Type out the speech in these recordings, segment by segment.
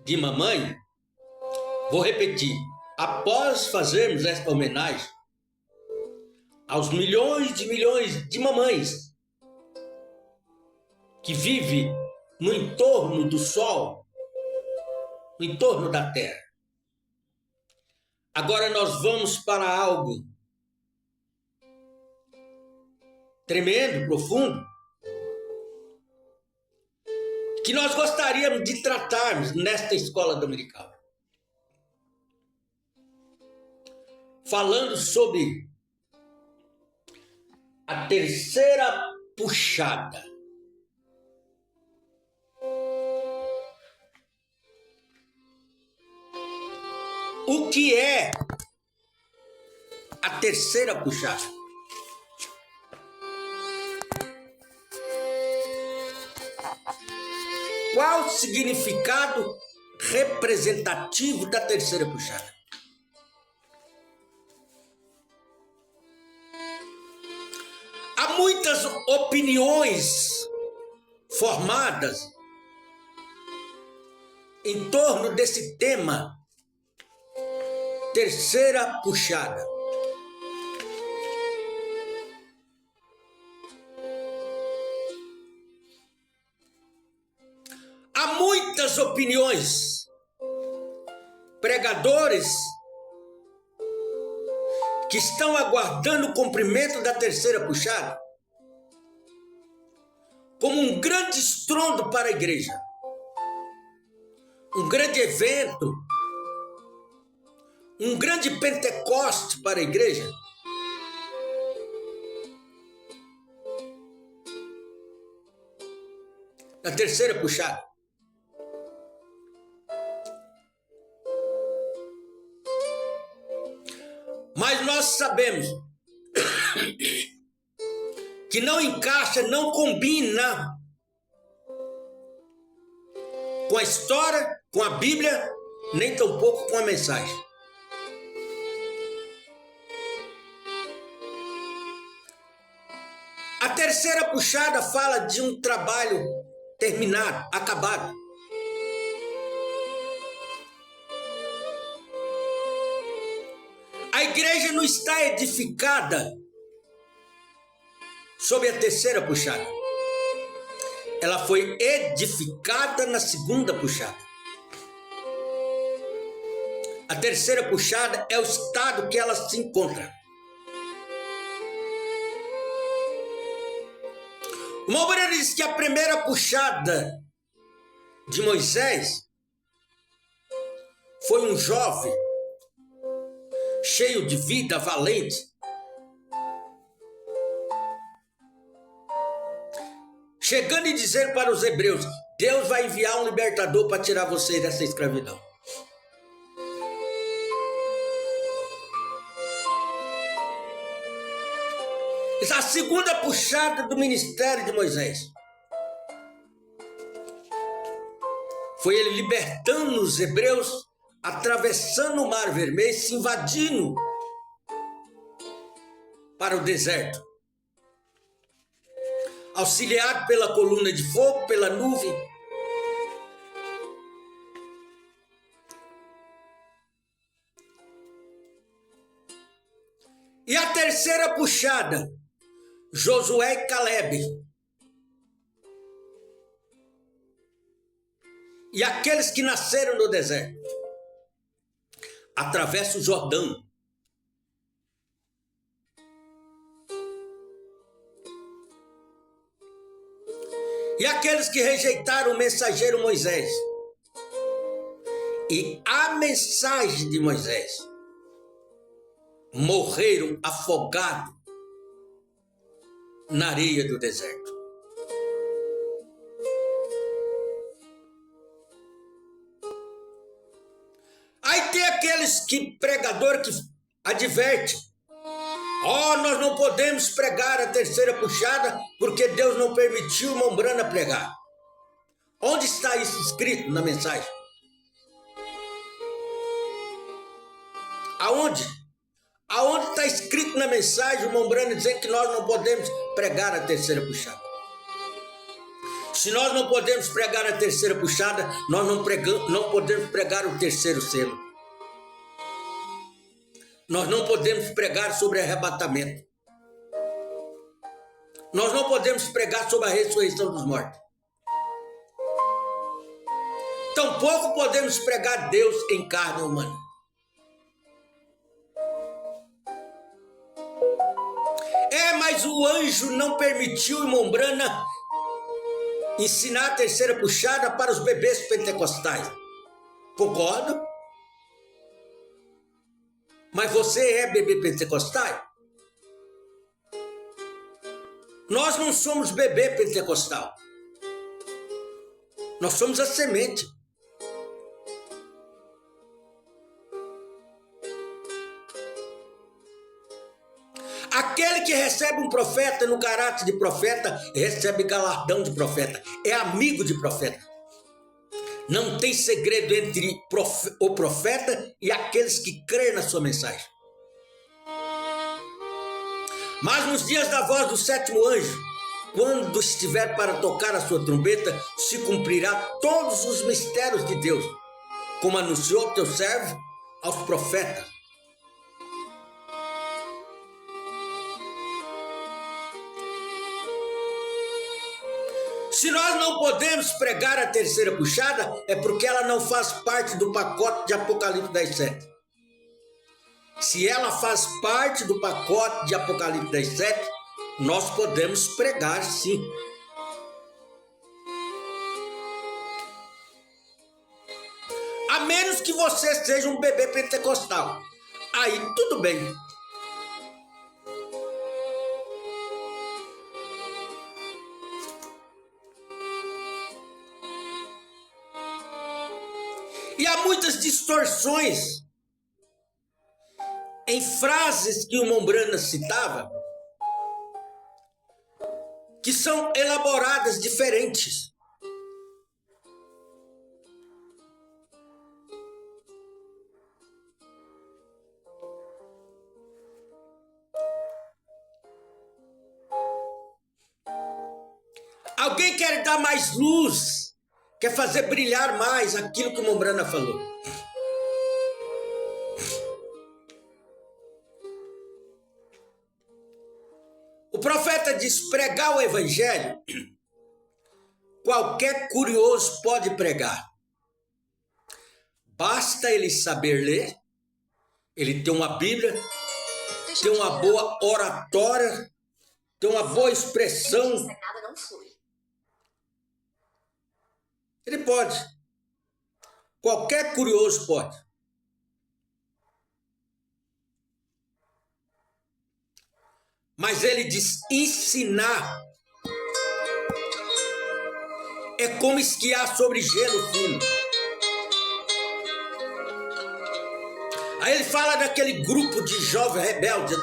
de mamãe, vou repetir, após fazermos esta homenagem aos milhões de mamães que vivem no entorno do Sol, no entorno da Terra. Agora nós vamos para algo tremendo, profundo, que nós gostaríamos de tratarmos nesta escola dominical. Falando sobre a terceira puxada. O que é a terceira puxada? Qual o significado representativo da terceira puxada? Há muitas opiniões formadas em torno desse tema, terceira puxada. Há muitas opiniões, pregadores que estão aguardando o cumprimento da terceira puxada como um grande estrondo para a igreja, um grande evento, um grande Pentecoste para a igreja. A terceira puxada. Mas nós sabemos que não encaixa, não combina com a história, com a Bíblia, nem tampouco com a mensagem. A terceira puxada fala de um trabalho terminado, acabado. A igreja não está edificada sob a terceira puxada. Ela foi edificada na segunda puxada. A terceira puxada é o estado que ela se encontra. Uma obreira diz que a primeira puxada de Moisés foi um jovem cheio de vida, valente, chegando e dizendo para os hebreus: Deus vai enviar um libertador para tirar vocês dessa escravidão. A segunda puxada do ministério de Moisés foi ele libertando os hebreus, atravessando o Mar Vermelho, se invadindo para o deserto, auxiliado pela coluna de fogo, pela nuvem. E a terceira puxada, Josué e Caleb. E aqueles que nasceram no deserto, atravessa o Jordão. E aqueles que rejeitaram o mensageiro Moisés e a mensagem de Moisés morreram afogados na areia do deserto. Aí tem aqueles pregador que adverte: nós não podemos pregar a terceira puxada porque Deus não permitiu uma Umbrana pregar. Onde está isso escrito na mensagem? Aonde? Aonde está escrito na mensagem uma Umbrana dizendo que nós não podemos pregar a terceira puxada? Se nós não podemos pregar a terceira puxada, nós não podemos pregar o terceiro selo. Nós não podemos pregar sobre arrebatamento. Nós não podemos pregar sobre a ressurreição dos mortos. Tampouco podemos pregar Deus em carne humana. Mas o anjo não permitiu irmão Brana ensinar a terceira puxada para os bebês pentecostais. Concordo? Mas você é bebê pentecostal? Nós não somos bebê pentecostal. Nós somos a semente. Aquele que recebe um profeta no caráter de profeta, recebe galardão de profeta. É amigo de profeta. Não tem segredo entre o profeta e aqueles que creem na sua mensagem. Mas nos dias da voz do sétimo anjo, quando estiver para tocar a sua trombeta, se cumprirá todos os mistérios de Deus, como anunciou teu servo aos profetas. Se nós não podemos pregar a terceira puxada, é porque ela não faz parte do pacote de Apocalipse 10:7. Se ela faz parte do pacote de Apocalipse 10:7, nós podemos pregar sim. A menos que você seja um bebê pentecostal. Aí tudo bem. E há muitas distorções em frases que o irmão Brana citava, que são elaboradas diferentes. Alguém quer dar mais luz, quer fazer brilhar mais aquilo que o irmão Brana falou. O profeta diz: pregar o evangelho, qualquer curioso pode pregar. Basta ele saber ler, ele ter uma Bíblia, ter uma boa oratória, ter uma boa expressão. Ele pode. Qualquer curioso pode. Mas ele diz: ensinar é como esquiar sobre gelo fino. Aí ele fala daquele grupo de jovens rebeldes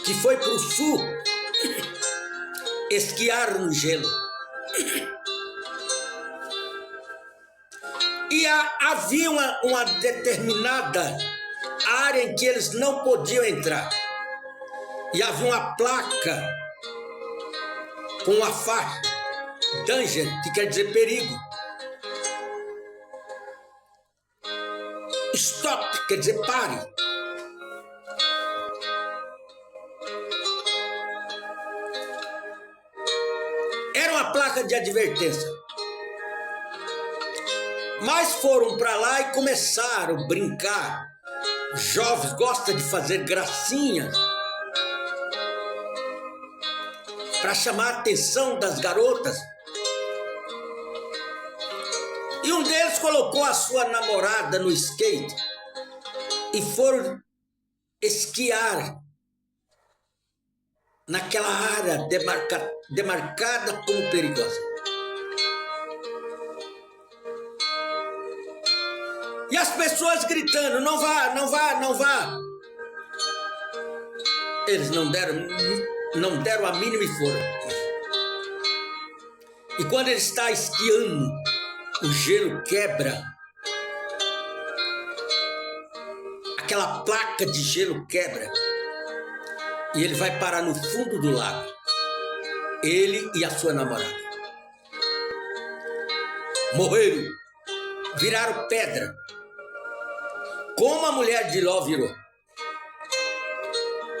que foi para o sul esquiar no gelo. E havia uma determinada área em que eles não podiam entrar. E havia uma placa com uma faixa, danger, que quer dizer perigo. Stop, quer dizer pare. Era uma placa de advertência. Mas foram para lá e começaram a brincar. Jovens gostam de fazer gracinhas para chamar a atenção das garotas. E um deles colocou a sua namorada no skate e foram esquiar naquela área demarcada como perigosa. E as pessoas gritando: não vá, não vá, não vá. Eles não deram a mínima e foram. E quando ele está esquiando, o gelo quebra. Aquela placa de gelo quebra. E ele vai parar no fundo do lago. Ele e a sua namorada. morreram, viraram pedra, como a mulher de Ló virou,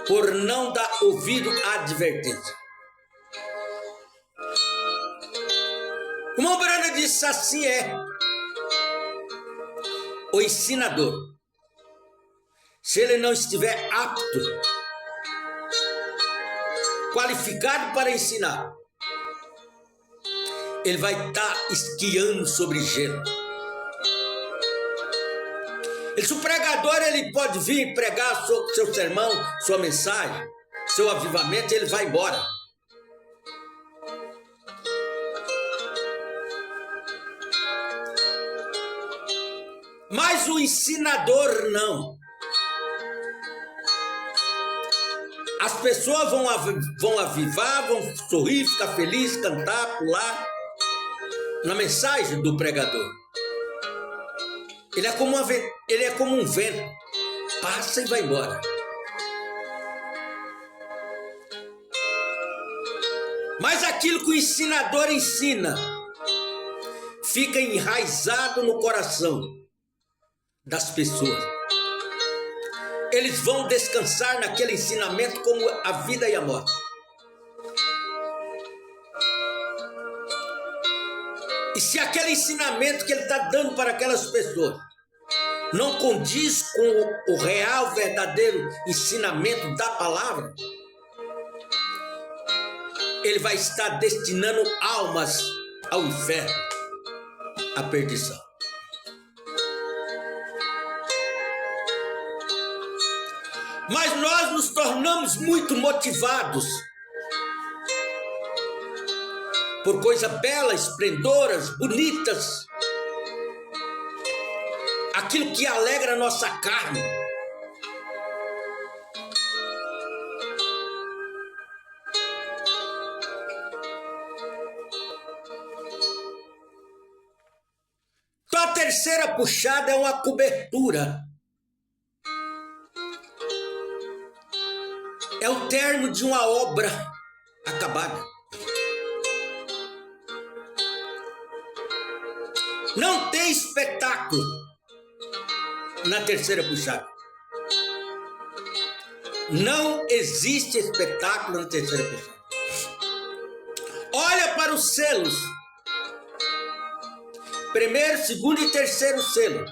por não dar ouvido à advertência. O Mombrana disse: assim é o ensinador. Se ele não estiver apto, qualificado para ensinar, ele vai estar esquiando sobre gelo. Se o pregador ele pode vir pregar seu sermão, sua mensagem, seu avivamento, ele vai embora. Mas o ensinador não. As pessoas vão avivar, vão sorrir, ficar feliz, cantar, pular na mensagem do pregador. Ele é como um vento, passa e vai embora. Mas aquilo que o ensinador ensina fica enraizado no coração das pessoas. Eles vão descansar naquele ensinamento como a vida e a morte. E se aquele ensinamento que ele está dando para aquelas pessoas não condiz com o real, verdadeiro ensinamento da palavra, ele vai estar destinando almas ao inferno, à perdição. Mas nós nos tornamos muito motivados por coisas belas, esplendoras, bonitas, aquilo que alegra a nossa carne. Então a terceira puxada é uma cobertura. É o término de uma obra acabada. Não tem espetáculo na terceira puxada. Não existe espetáculo na terceira puxada. Olha para os selos. Primeiro, segundo e terceiro selo.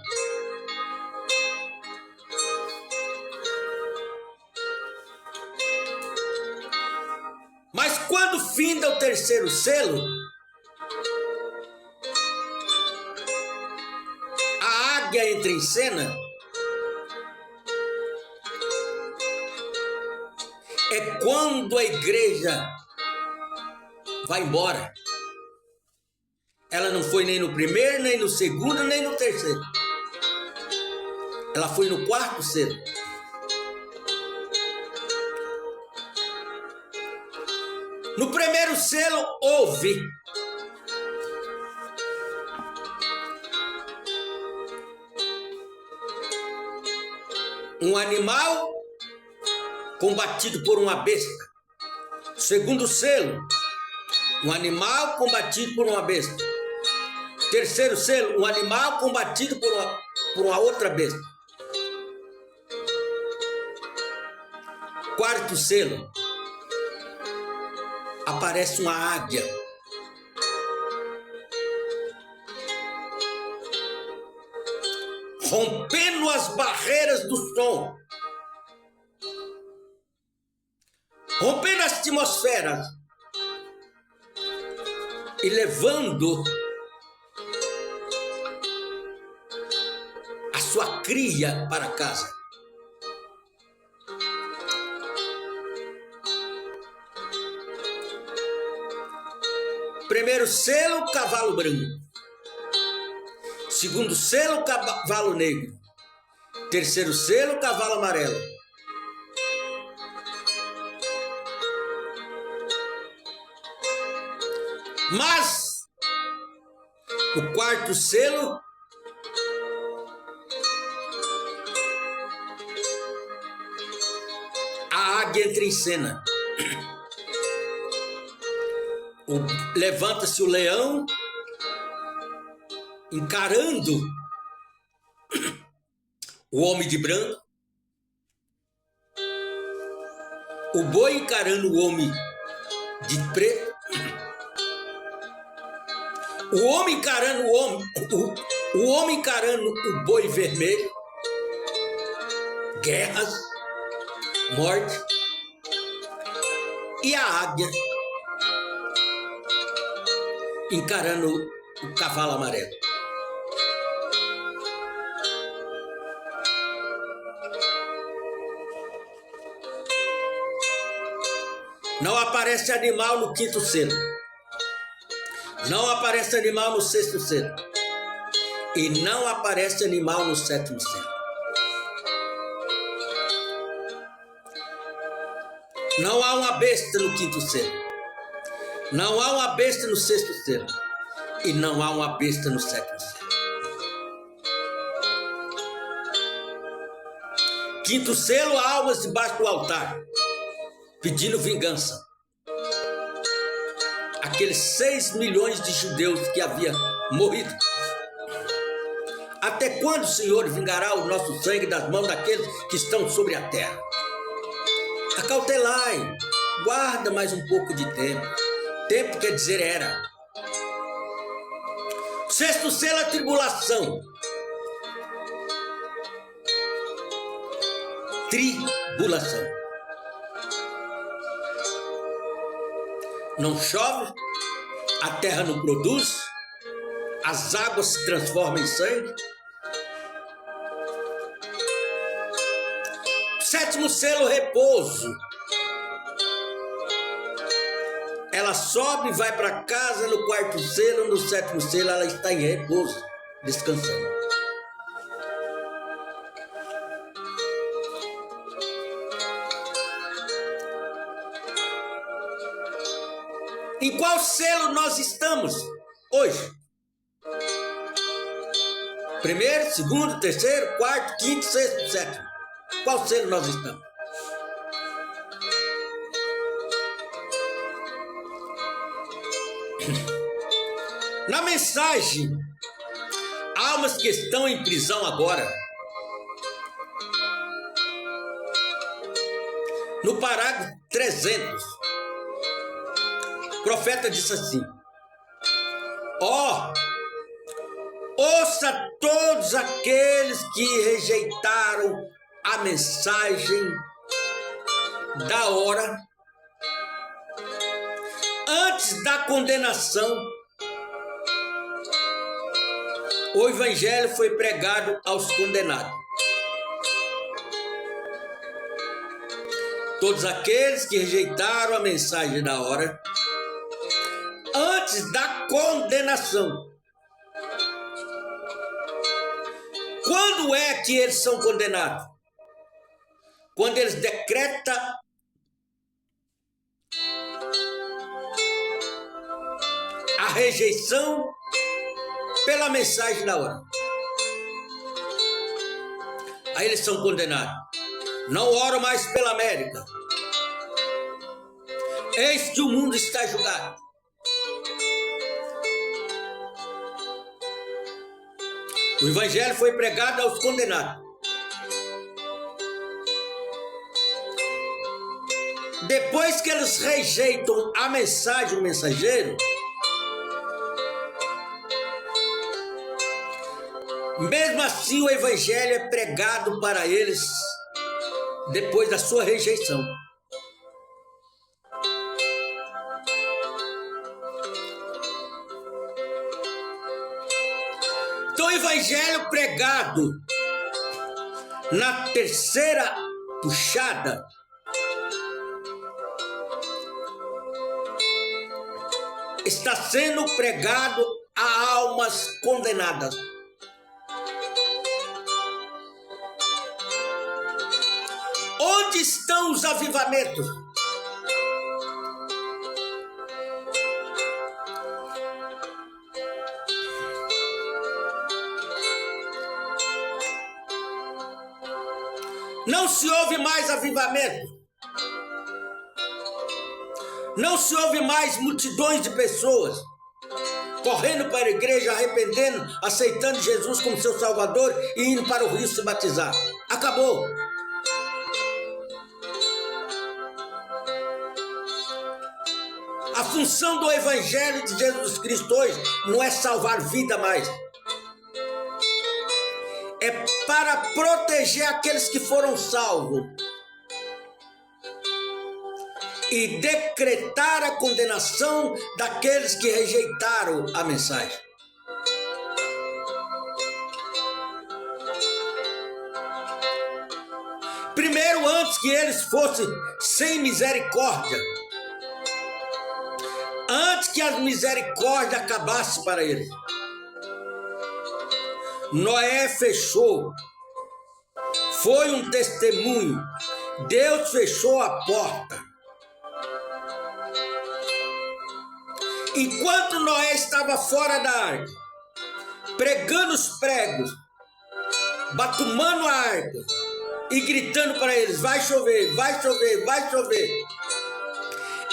Mas quando finda o terceiro selo, a águia entra em cena. É quando a igreja vai embora. Ela não foi nem no primeiro, nem no segundo, nem no terceiro. Ela foi no quarto selo. No primeiro selo houve um animal combatido por uma besta. Segundo selo, um animal combatido por uma besta. Terceiro selo, um animal combatido por uma outra besta. Quarto selo, aparece uma águia. Rompendo as barreiras do som. Rompendo as atmosferas. E levando a sua cria para casa. Primeiro selo, cavalo branco. Segundo selo, cavalo negro. Terceiro selo, cavalo amarelo. Mas o quarto selo a águia entra em cena. Levanta-se o leão encarando o homem de branco, o boi encarando o homem de preto, o homem encarando o homem encarando o boi vermelho, guerras, morte, e a águia encarando o cavalo amarelo. Não aparece animal no quinto selo. Não aparece animal no sexto selo. E não aparece animal no sétimo selo. Não há uma besta no quinto selo. Não há uma besta no sexto selo. E não há uma besta no sétimo selo. Quinto selo, almas debaixo do altar, pedindo vingança. Aqueles 6 milhões de judeus que haviam morrido. Até quando, Senhor, vingará o nosso sangue das mãos daqueles que estão sobre a terra? Acautelai, guarda mais um pouco de tempo. Tempo quer dizer era. Sexto selo, a tribulação. Tribulação. Não chove, a terra não produz, as águas se transformam em sangue. Sétimo selo, repouso. Ela sobe e vai para casa no quarto selo, no sétimo selo ela está em repouso, descansando. Em qual selo nós estamos hoje? Primeiro, segundo, terceiro, quarto, quinto, sexto, sétimo. Qual selo nós estamos? Na mensagem, almas que estão em prisão agora, no parágrafo 300, o profeta disse assim: ouça todos aqueles que rejeitaram a mensagem da hora antes da condenação. O evangelho foi pregado aos condenados. Todos aqueles que rejeitaram a mensagem da hora antes da condenação. Quando é que eles são condenados? Quando eles decretam a rejeição pela mensagem da hora. Aí eles são condenados. Não oram mais pela América. Eis que o mundo está julgado. O evangelho foi pregado aos condenados. Depois que eles rejeitam a mensagem, o mensageiro, mesmo assim o evangelho é pregado para eles depois da sua rejeição. Então o evangelho pregado na terceira puxada está sendo pregado a almas condenadas. Onde estão os avivamentos? Não se ouve mais avivamento. Não se ouve mais multidões de pessoas correndo para a igreja, arrependendo, aceitando Jesus como seu Salvador e indo para o rio se batizar. Acabou. A função do Evangelho de Jesus Cristo hoje não é salvar vida mais. É para proteger aqueles que foram salvos e decretar a condenação daqueles que rejeitaram a mensagem. Primeiro, antes que eles fossem sem misericórdia, antes que a misericórdia acabasse para eles, Noé fechou, foi um testemunho, Deus fechou a porta. Enquanto Noé estava fora da arca, pregando os pregos, batumando a arca e gritando para eles, vai chover, vai chover, vai chover,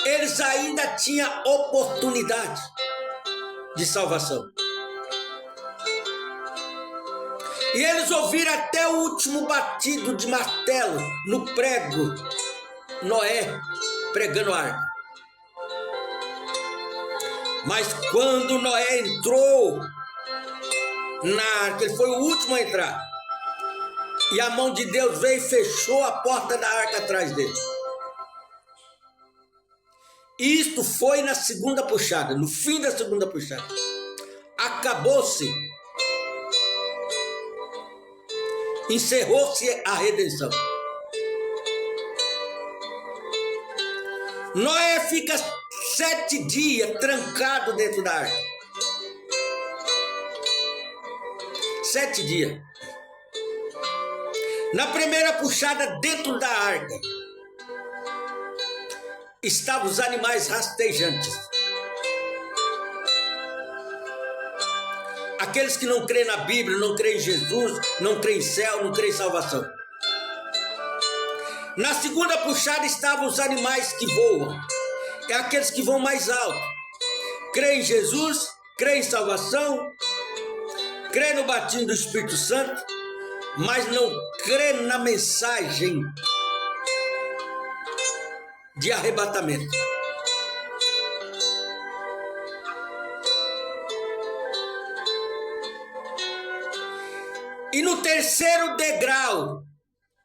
eles ainda tinham oportunidade de salvação. E eles ouviram até o último batido de martelo no prego, Noé pregando a arca. Mas quando Noé entrou na arca, ele foi o último a entrar, e a mão de Deus veio e fechou a porta da arca atrás dele. Isto foi na segunda puxada, no fim da segunda puxada. Acabou-se. Encerrou-se a redenção. Noé fica 7 dias trancado dentro da arca. 7 dias. Na primeira puxada dentro da arca estavam os animais rastejantes. Aqueles que não creem na Bíblia, não creem em Jesus, não creem em céu, não creem em salvação. Na segunda puxada estavam os animais que voam. É aqueles que vão mais alto. Creem em Jesus, creem em salvação, creem no batismo do Espírito Santo, mas não creem na mensagem de arrebatamento. E no terceiro degrau,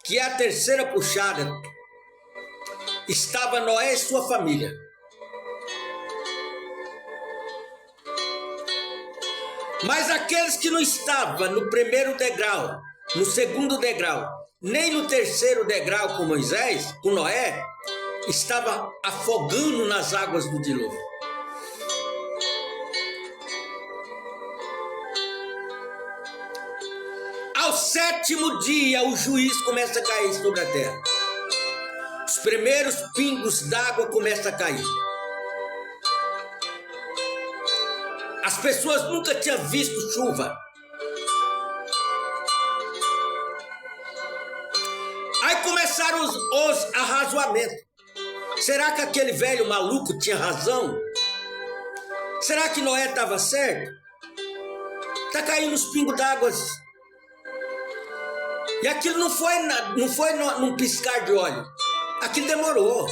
que é a terceira puxada, estava Noé e sua família. Mas aqueles que não estavam no primeiro degrau, no segundo degrau, nem no terceiro degrau com Moisés, com Noé, estava afogando nas águas do dilúvio. Ao 7º dia, o juiz começa a cair sobre a terra. Os primeiros pingos d'água começam a cair. As pessoas nunca tinham visto chuva. Aí começaram os arrazoamentos. Será que aquele velho maluco tinha razão? Será que Noé estava certo? Está caindo os pingos d'água. E aquilo não foi num piscar de olho. Aquilo demorou.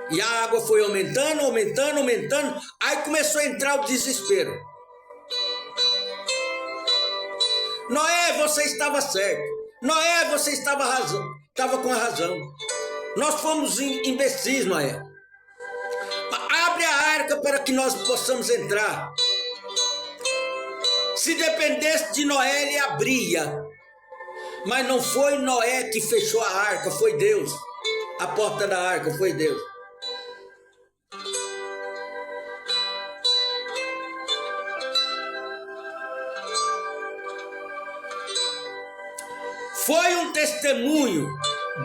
E a água foi aumentando, aumentando, aumentando. Aí começou a entrar o desespero. Noé, você estava certo. Noé, você estava com a razão. Nós fomos imbecis, Noé. Abre a arca para que nós possamos entrar. Se dependesse de Noé, ele abria. Mas não foi Noé que fechou a arca, foi Deus. A porta da arca foi Deus. Foi um testemunho.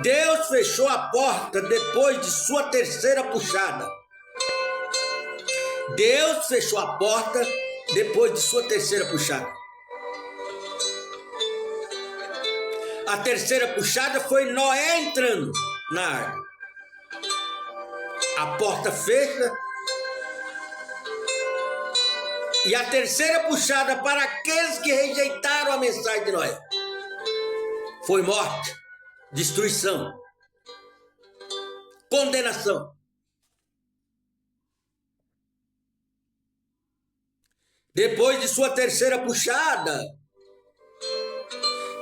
Deus fechou a porta depois de sua terceira puxada. Deus fechou a porta depois de sua terceira puxada. A terceira puxada foi Noé entrando na arca. A porta fecha E a terceira puxada para aqueles que rejeitaram a mensagem de Noé foi morte, destruição, condenação. Depois de sua terceira puxada,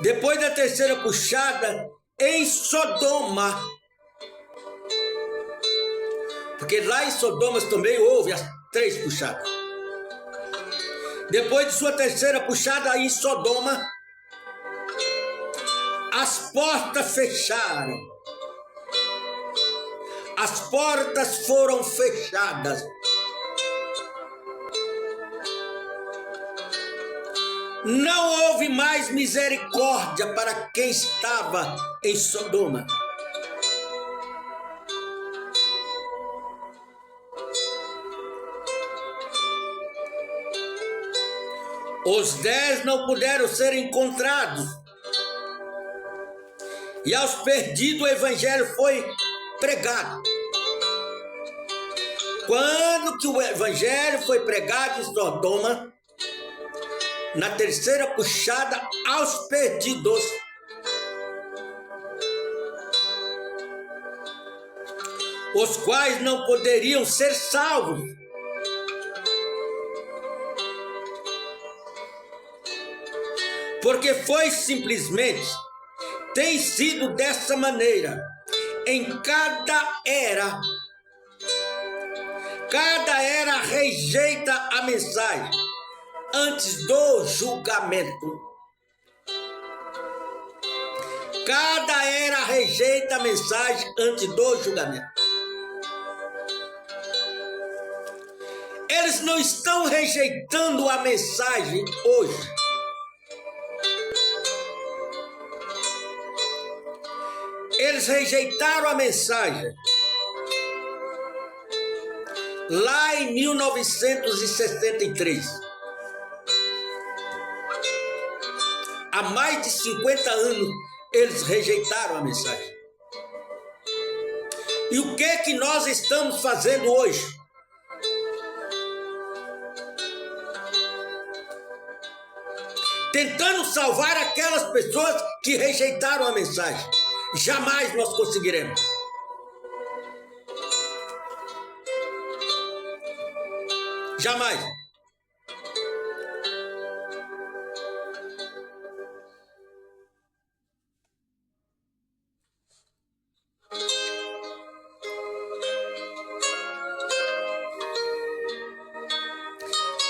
depois da terceira puxada, em Sodoma, porque lá em Sodoma também houve as 3 puxadas. Depois de sua terceira puxada em Sodoma, as portas fecharam. As portas foram fechadas. Não houve mais misericórdia para quem estava em Sodoma. Os 10 não puderam ser encontrados. E aos perdidos o evangelho foi pregado. Quando que o evangelho foi pregado em Sodoma, na terceira puxada, aos perdidos, os quais não poderiam ser salvos. Porque foi simplesmente, tem sido dessa maneira, em cada era rejeita a mensagem antes do julgamento. Cada era rejeita a mensagem antes do julgamento. Eles não estão rejeitando a mensagem hoje. Eles rejeitaram a mensagem lá em 1963. Há mais de 50 anos eles rejeitaram a mensagem. E o que é que nós estamos fazendo hoje? Tentando salvar aquelas pessoas que rejeitaram a mensagem. Jamais nós conseguiremos. Jamais.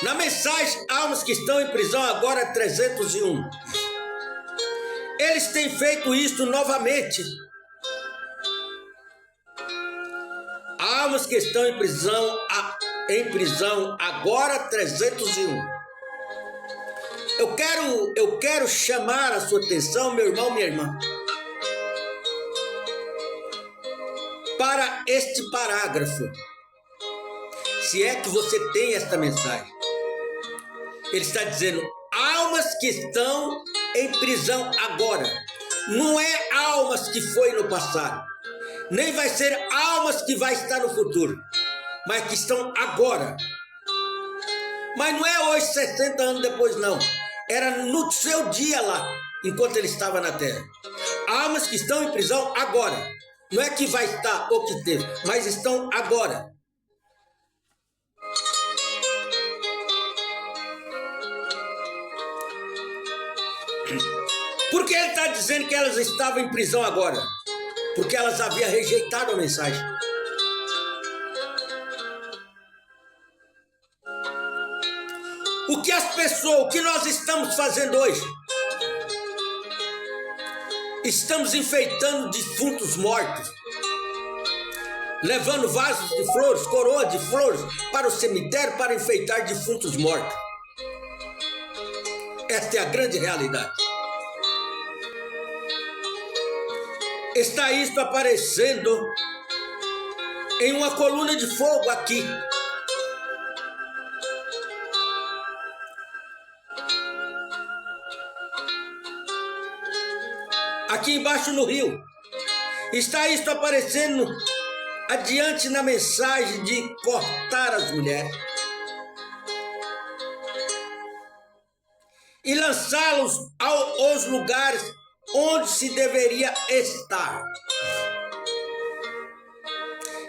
Na mensagem, almas que estão em prisão agora 301. Eles têm feito isso novamente. Almas que estão em prisão agora 301. Eu quero chamar a sua atenção, meu irmão, minha irmã, para este parágrafo. Se é que você tem esta mensagem. Ele está dizendo, almas que estão em prisão agora. Não é almas que foi no passado. Nem vai ser almas que vai estar no futuro. Mas que estão agora. Mas não é hoje, 60 anos depois, não. Era no seu dia lá, enquanto ele estava na terra. Almas que estão em prisão agora. Não é que vai estar ou que teve, mas estão agora. Por que ele está dizendo que elas estavam em prisão agora? Porque elas haviam rejeitado a mensagem. O que nós estamos fazendo hoje? Estamos enfeitando defuntos mortos, levando vasos de flores, coroas de flores para o cemitério para enfeitar defuntos mortos. Esta é a grande realidade. Está isto aparecendo em uma coluna de fogo aqui. Aqui embaixo no rio. Está isto aparecendo adiante na mensagem de cortar as mulheres. e lançá-los aos lugares onde se deveria estar.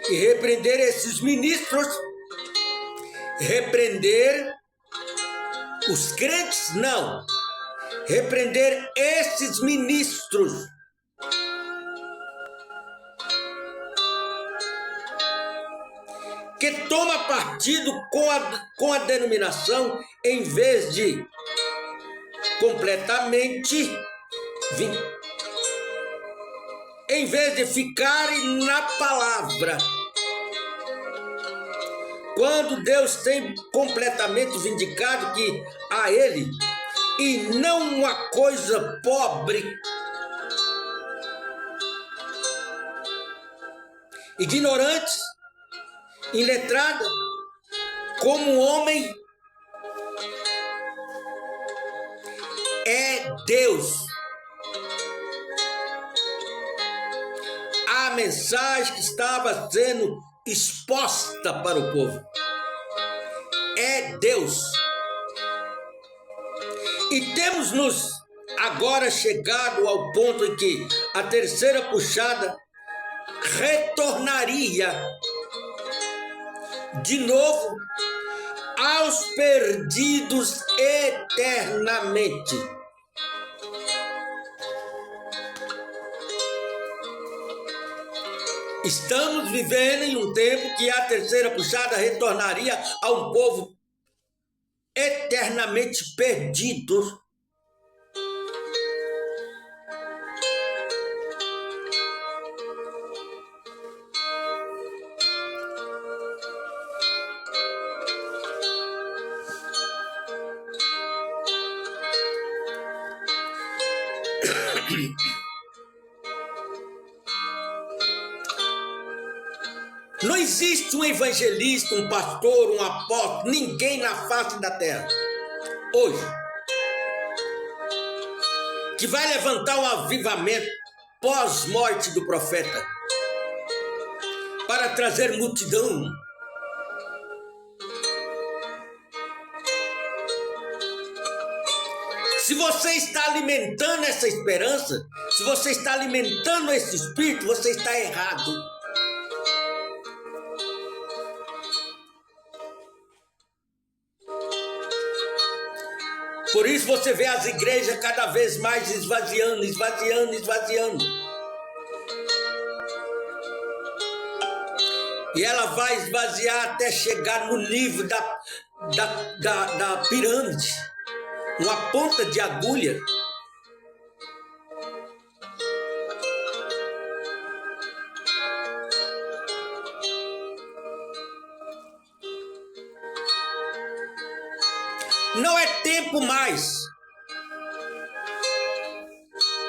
E repreender esses ministros, repreender os crentes, não, repreender esses ministros que toma partido com a denominação em vez de completamente, em vez de ficarem na palavra. Quando Deus tem completamente vindicado que a Ele, e não uma coisa pobre, ignorantes, iletrada, como homem, é Deus. A mensagem que estava sendo exposta para o povo é Deus. E temos nos agora chegado ao ponto em que a terceira puxada retornaria de novo aos perdidos eternamente. Estamos vivendo em um tempo que a terceira puxada retornaria a um povo eternamente perdido. Não existe um evangelista, um pastor, um apóstolo, ninguém na face da terra, hoje, que vai levantar um avivamento pós-morte do profeta, para trazer multidão. Se você está alimentando essa esperança, se você está alimentando esse espírito, você está errado. Por isso você vê as igrejas cada vez mais esvaziando. E ela vai esvaziar até chegar no nível da pirâmide, uma ponta de agulha. Não é tempo mais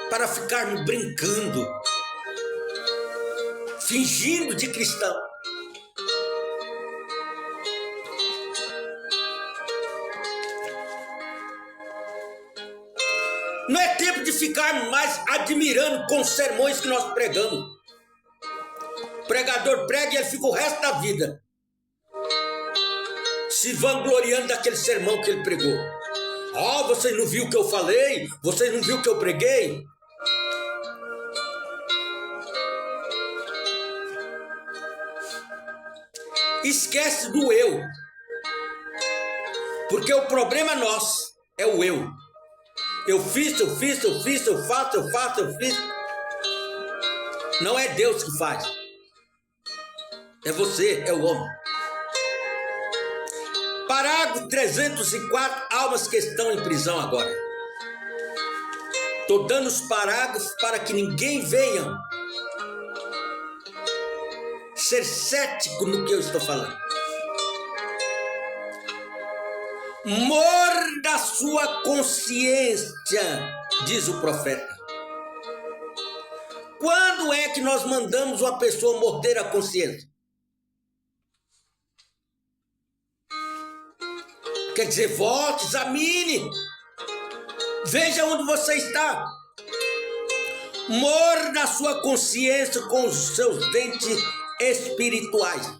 para ficarmos brincando, fingindo de cristão. Não é tempo de ficarmos mais admirando com os sermões que nós pregamos. O pregador prega e ele fica o resto da vida se vangloriando daquele sermão que ele pregou. Oh, vocês não viram o que eu falei? Vocês não viram o que eu preguei? Esquece do eu. Porque o problema nosso é o eu. Eu fiz. Não é Deus que faz. É você, é o homem. Parágrafo 304, almas que estão em prisão agora. Estou dando os parágrafos para que ninguém venha ser cético no que eu estou falando. Morda a sua consciência, diz o profeta. Quando é que nós mandamos uma pessoa morder a consciência? Quer dizer, volte, examine, veja onde você está. Morda a sua consciência com os seus dentes espirituais.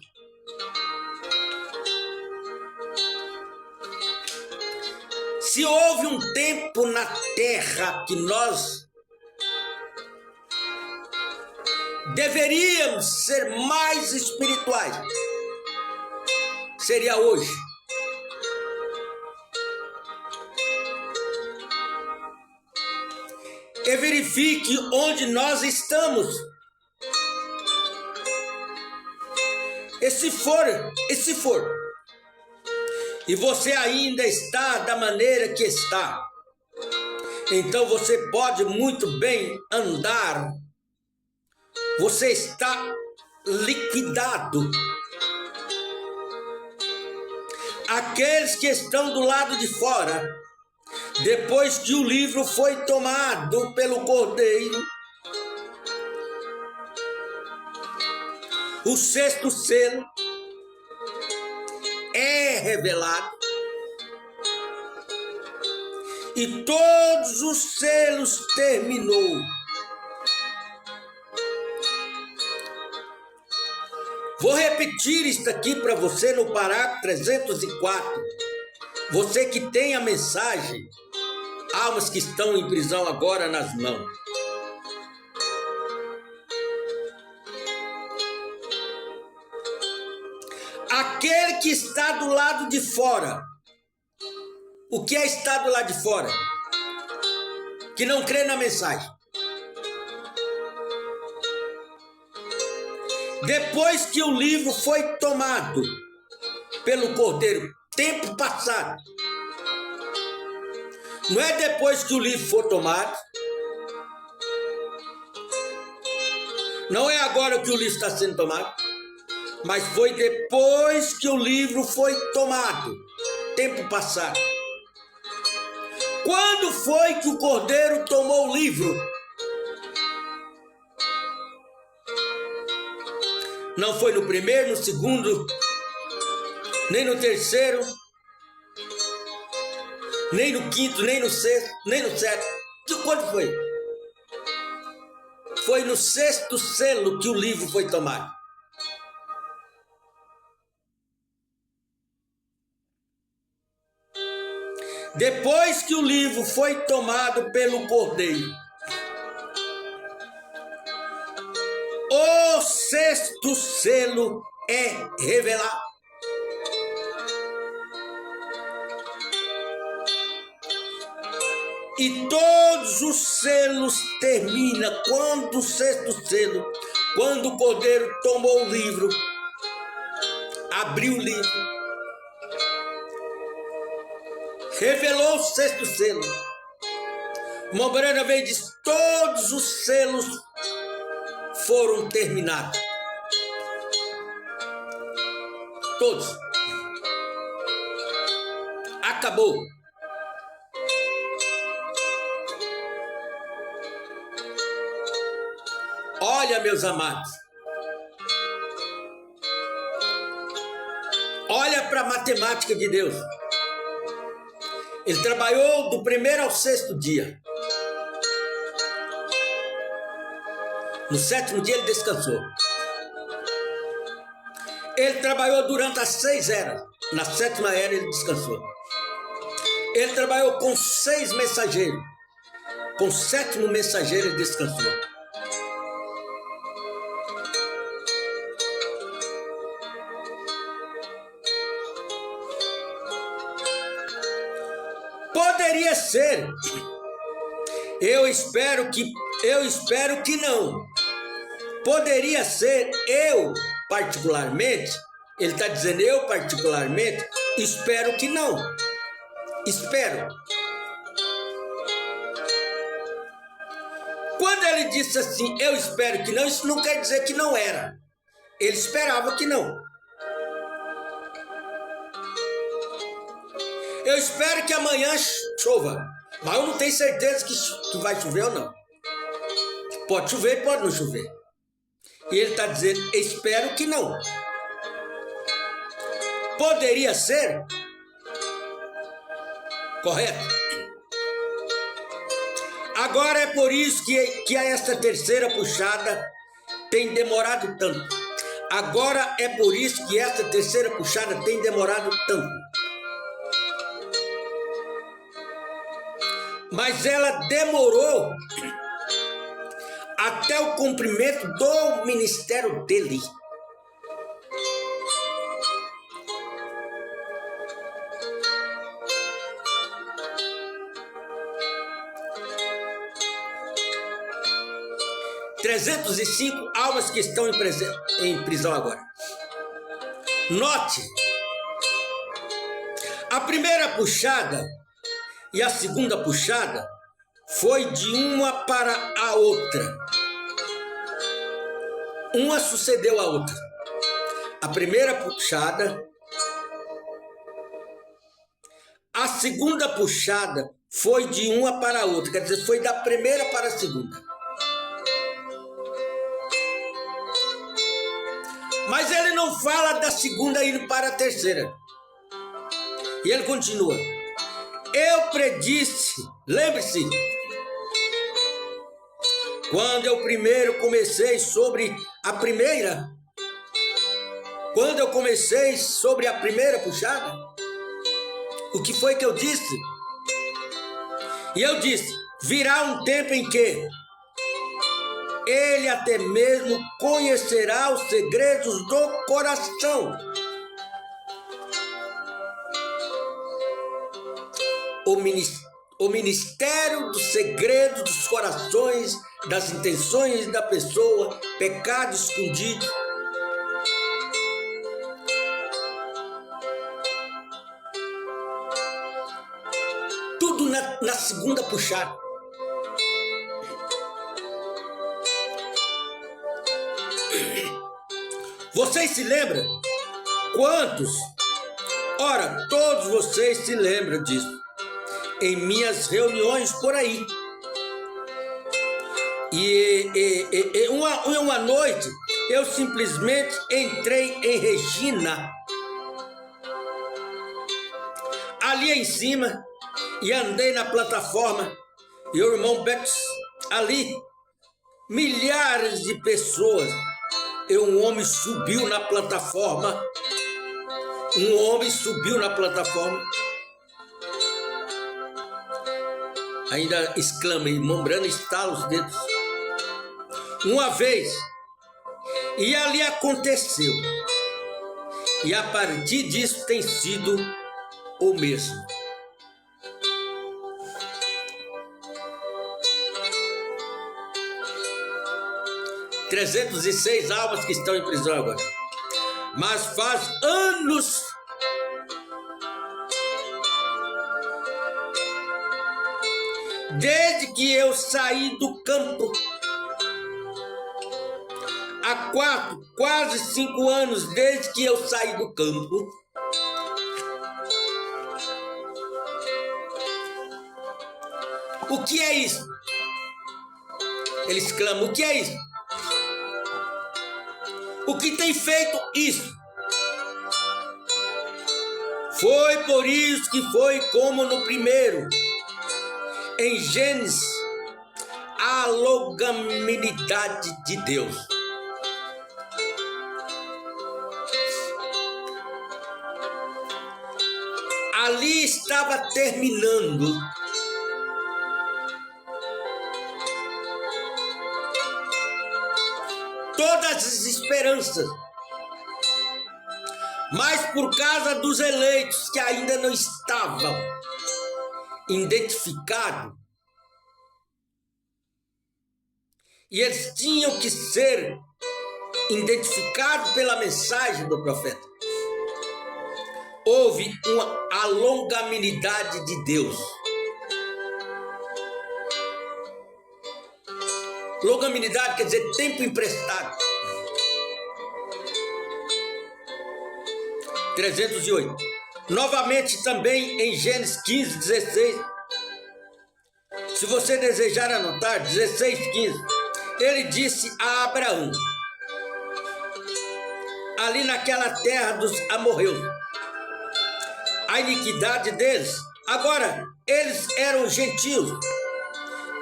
Se houve um tempo na terra que nós deveríamos ser mais espirituais, seria hoje. E verifique onde nós estamos. E se for, e você ainda está da maneira que está, então você pode muito bem andar, você está liquidado. Aqueles que estão do lado de fora, depois que o livro foi tomado pelo Cordeiro, o sexto selo é revelado e todos os selos terminou. Vou repetir isso aqui para você no parágrafo 304. Você que tem a mensagem, almas que estão em prisão agora nas mãos. Aquele que está do lado de fora. O que é estar do lado de fora? Que não crê na mensagem. Depois que o livro foi tomado pelo Cordeiro, tempo passado. Não é depois que o livro for tomado. Não é agora que o livro está sendo tomado. Mas foi depois que o livro foi tomado. Tempo passado. Quando foi que o Cordeiro tomou o livro? Não foi no primeiro, no segundo, nem no terceiro, nem no quinto, nem no sexto, nem no sétimo. Quando foi? Foi no sexto selo que o livro foi tomado. Depois que o livro foi tomado pelo Cordeiro, o sexto selo é revelado. E todos os selos terminam quando o sexto selo, quando o Cordeiro tomou o livro, abriu o livro, revelou o sexto selo. Mombrana veio e disse: todos os selos foram terminados. Todos. Acabou. Olha, meus amados. Olha para a matemática de Deus. Ele trabalhou do primeiro ao sexto dia. No sétimo dia ele descansou. Ele trabalhou durante as 6 eras. Na sétima era ele descansou. Ele trabalhou com 6 mensageiros. Com o sétimo mensageiro ele descansou. Poderia ser. Eu espero que não. Poderia ser eu particularmente. Ele está dizendo eu particularmente. Espero que não. Espero. Quando ele disse assim, eu espero que não, isso não quer dizer que não era. Ele esperava que não. Eu espero que amanhã chova, mas eu não tenho certeza que vai chover ou não. Pode chover, pode não chover. E ele está dizendo, espero que não. Poderia ser? Correto? Agora é por isso que essa terceira puxada tem demorado tanto. Agora é por isso que essa terceira puxada tem demorado tanto. mas ela demorou até o cumprimento do ministério dele. ...305 almas que estão em prisão agora. Note, a primeira puxada e a segunda puxada foi de uma para a outra. Uma sucedeu a outra. A primeira puxada, a segunda puxada foi de uma para a outra, quer dizer, foi da primeira para a segunda. Mas ele não fala da segunda indo para a terceira. E ele continua. Eu predisse, lembre-se, quando eu primeiro comecei sobre a primeira, puxada, o que foi que eu disse? E eu disse, virá um tempo em que ele até mesmo conhecerá os segredos do coração. O ministério dos segredos dos corações, das intenções da pessoa, pecado escondido. Tudo na segunda puxada. Vocês se lembram? Quantos? Ora, todos vocês se lembram disso. Em minhas reuniões por aí. E uma noite, eu simplesmente entrei em Regina, ali em cima, e andei na plataforma, e o irmão Bex ali, milhares de pessoas. Um homem subiu na plataforma. Ainda exclama, e Mombrana estala os dedos. Uma vez, e ali aconteceu. E a partir disso tem sido o mesmo. ...306 almas que estão em prisão agora. Mas faz anos... desde que eu saí do campo. Há quase 5 anos desde que eu saí do campo. O que é isso? Eles clamam, o que é isso? O que tem feito isso? Foi por isso que foi como no primeiro. Em Gênesis, a longanimidade de Deus. Ali estava terminando todas as esperanças, mas por causa dos eleitos que ainda não estavam identificados, e eles tinham que ser identificados pela mensagem do profeta. Houve a longanimidade de Deus. Longanimidade quer dizer tempo emprestado. 308. Novamente também em Gênesis 15, 16. Se você desejar anotar, 16, 15. Ele disse a Abraão, ali naquela terra dos amorreus, a iniquidade deles. Agora, eles eram gentios.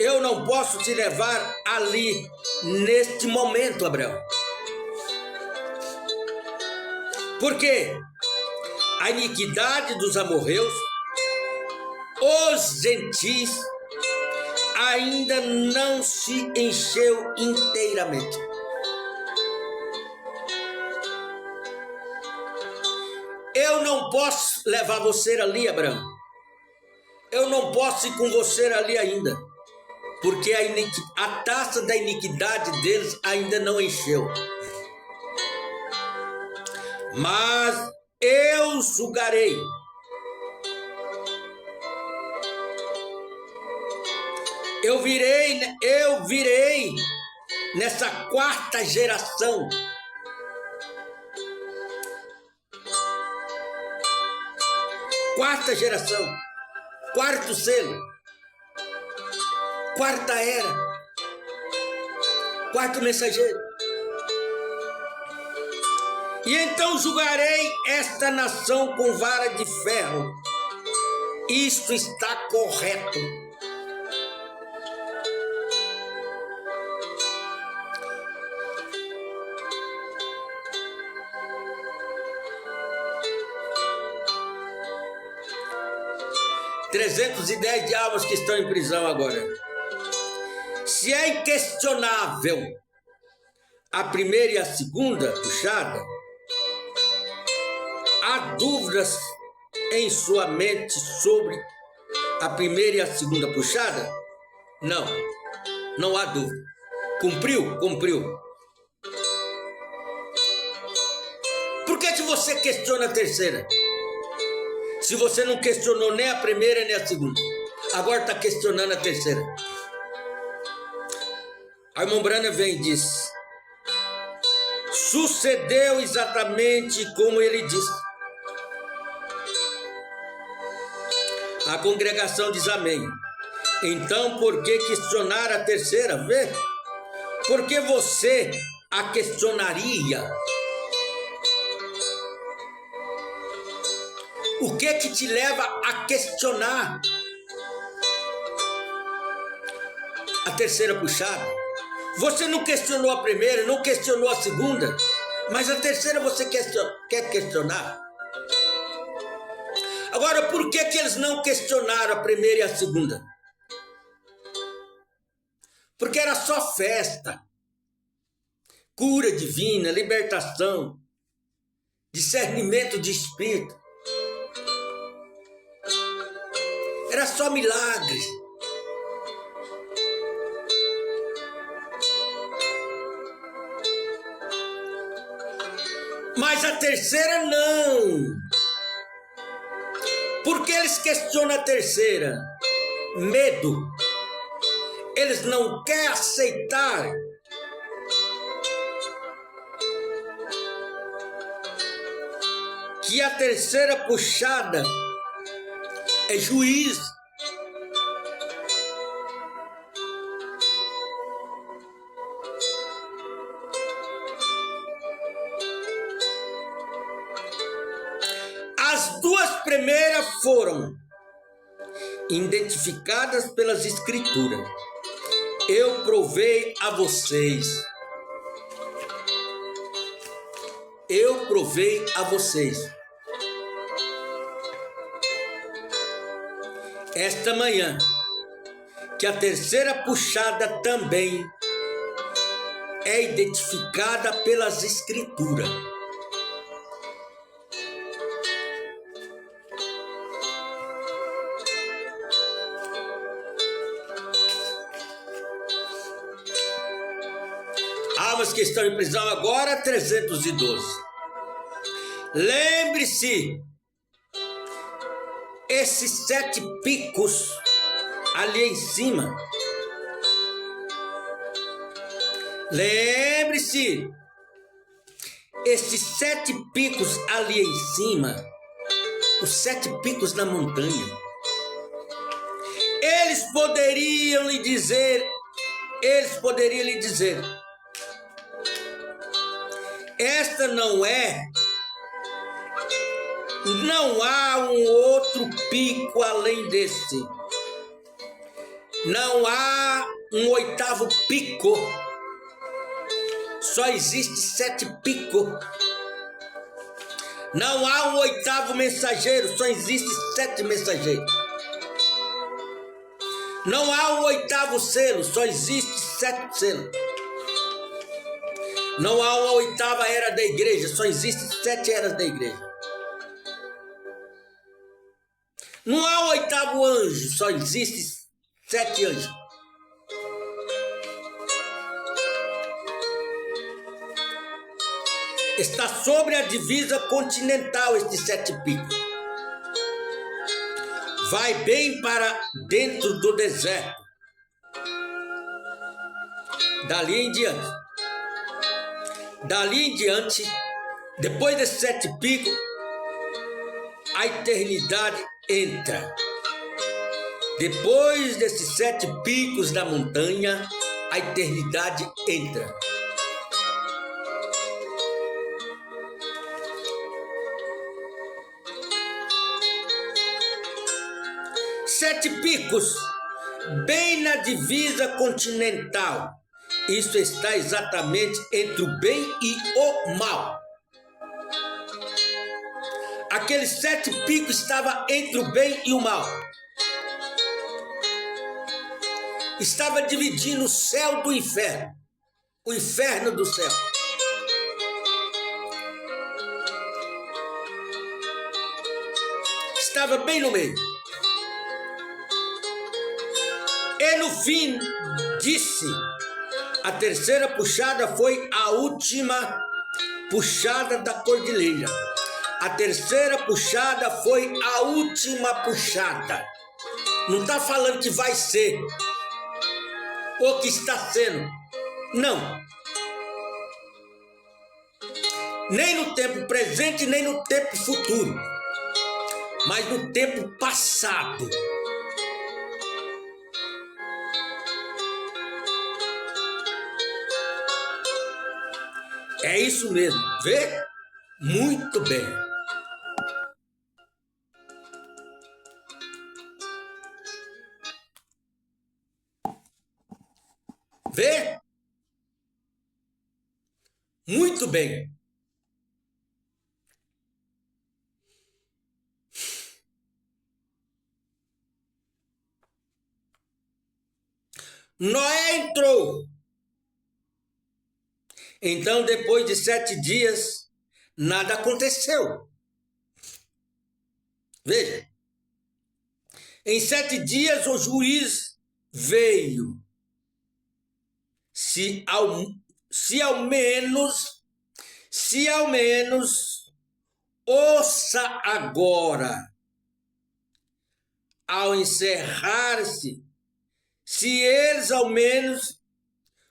Eu não posso te levar ali neste momento, Abraão. Porque a iniquidade dos amorreus, os gentis, ainda não se encheu inteiramente. Eu não posso levar você ali, Abraão. Eu não posso ir com você ali ainda, porque a taça da iniquidade deles ainda não encheu. Mas eu julgarei. Eu virei nessa quarta geração. Quarta geração, quarto selo, quarta era, quarto mensageiro. E então julgarei esta nação com vara de ferro. Isto está correto. $310 de almas que estão em prisão agora. Se é inquestionável a primeira e a segunda puxada, há dúvidas em sua mente sobre a primeira e a segunda puxada? Não, não há dúvida. Cumpriu? Cumpriu. Por que você questiona a terceira? Se você não questionou nem a primeira nem a segunda, agora está questionando a terceira. A irmã Brana vem e diz: sucedeu exatamente como ele disse. A congregação diz amém. Então, por que questionar a terceira? Vê? Por que você a questionaria? O que te leva a questionar a terceira puxada? Você não questionou a primeira, não questionou a segunda, mas a terceira você quer questionar. Agora, por que eles não questionaram a primeira e a segunda? Porque era só festa, cura divina, libertação, discernimento de espírito. Era só milagre. Mas a terceira não. Por que eles questionam a terceira? Medo. Eles não querem aceitar que a terceira puxada é juízo. As duas primeiras foram identificadas pelas escrituras. Eu provei a vocês. Eu provei a vocês. Esta manhã, que a terceira puxada também é identificada pelas escrituras. Almas que estão em prisão agora, 312. Lembre-se, esses 7 picos ali em cima. Lembre-se, esses 7 picos ali em cima, os 7 picos da montanha, eles poderiam lhe dizer, esta não há um outro pico além desse. Não há um 8º pico. Só existe 7 picos. Não há um 8º mensageiro, só existe 7 mensageiros. Não há um oitavo selo, só existe 7 selos. Não há uma oitava era da igreja, só existem 7 eras da igreja. Não há um oitavo anjo, só existem 7 anjos. Está sobre a divisa continental estes 7 picos. Vai bem para dentro do deserto. Dali em diante, depois desses 7 picos, a eternidade entra. Depois desses 7 picos da montanha, a eternidade entra. Sete picos, bem na divisa continental. Isso está exatamente entre o bem e o mal. Aqueles 7 picos estavam entre o bem e o mal. Estava dividindo o céu do inferno. O inferno do céu. Estava bem no meio. E no fim, disse, a terceira puxada foi a última puxada da cordilheira. A terceira puxada foi a última puxada. Não está falando que vai ser ou que está sendo. Não. Nem no tempo presente, nem no tempo futuro. Mas no tempo passado. É isso mesmo, vê? Muito bem. Vê? Muito bem. Noé entrou. Então, depois de 7 dias, nada aconteceu. Veja, em 7 dias o juiz veio. Se ao menos, ouça agora, ao encerrar-se, se eles ao menos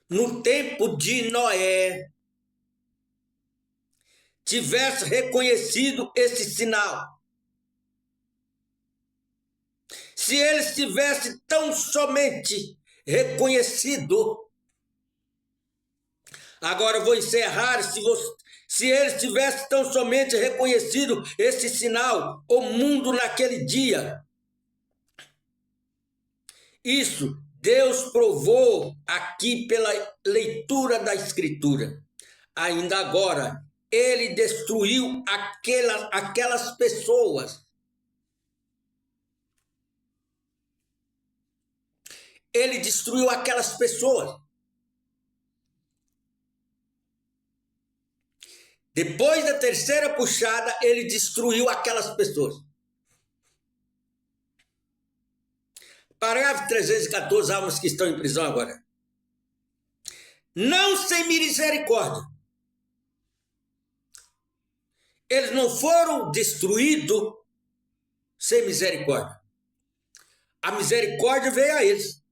no tempo de Noé tivesse reconhecido esse sinal, se eles tivessem tão somente reconhecido, agora eu vou encerrar, se eles tivessem tão somente reconhecido esse sinal, o mundo naquele dia, isso Deus provou aqui pela leitura da Escritura. Ainda agora, ele destruiu aquelas pessoas. Ele destruiu aquelas pessoas. Depois da terceira puxada, ele destruiu aquelas pessoas. Parágrafo 314, almas que estão em prisão agora. Não sem misericórdia. Eles não foram destruídos sem misericórdia. A misericórdia veio a eles.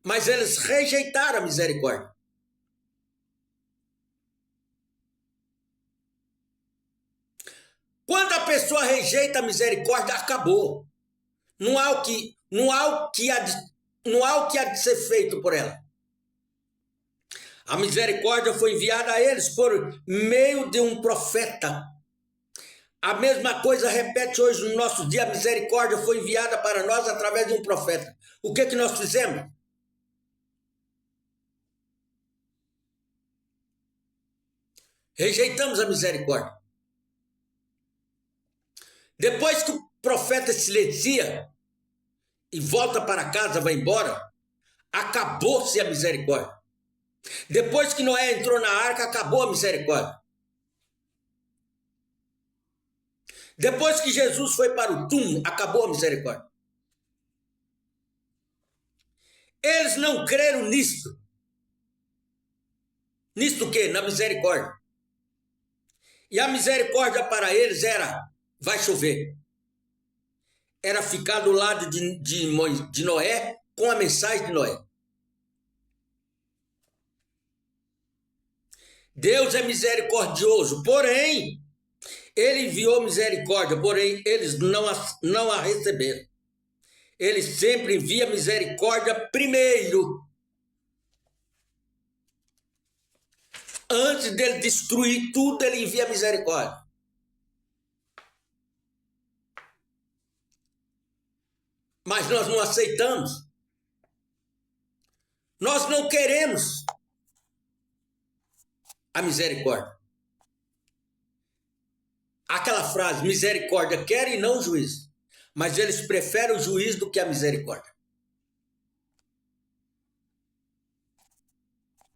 Mas eles rejeitaram a misericórdia. Quando a pessoa rejeita a misericórdia, acabou. Não há o que há de ser feito por ela. A misericórdia foi enviada a eles por meio de um profeta. A mesma coisa repete hoje no nosso dia. A misericórdia foi enviada para nós através de um profeta. O que nós fizemos? Rejeitamos a misericórdia. Depois que o profeta silencia, e volta para casa, vai embora, acabou-se a misericórdia. Depois que Noé entrou na arca, acabou a misericórdia. Depois que Jesus foi para o túmulo, acabou a misericórdia. Eles não creram nisto. Nisto o quê? Na misericórdia. E a misericórdia para eles era, vai chover. Era ficar do lado de Noé com a mensagem de Noé. Deus é misericordioso, porém, ele enviou misericórdia, porém, eles não a receberam. Ele sempre envia misericórdia primeiro. Antes dele destruir tudo, ele envia misericórdia. Mas nós não aceitamos. Nós não queremos a misericórdia. Aquela frase, misericórdia quer e não juízo. Mas eles preferem o juízo do que a misericórdia.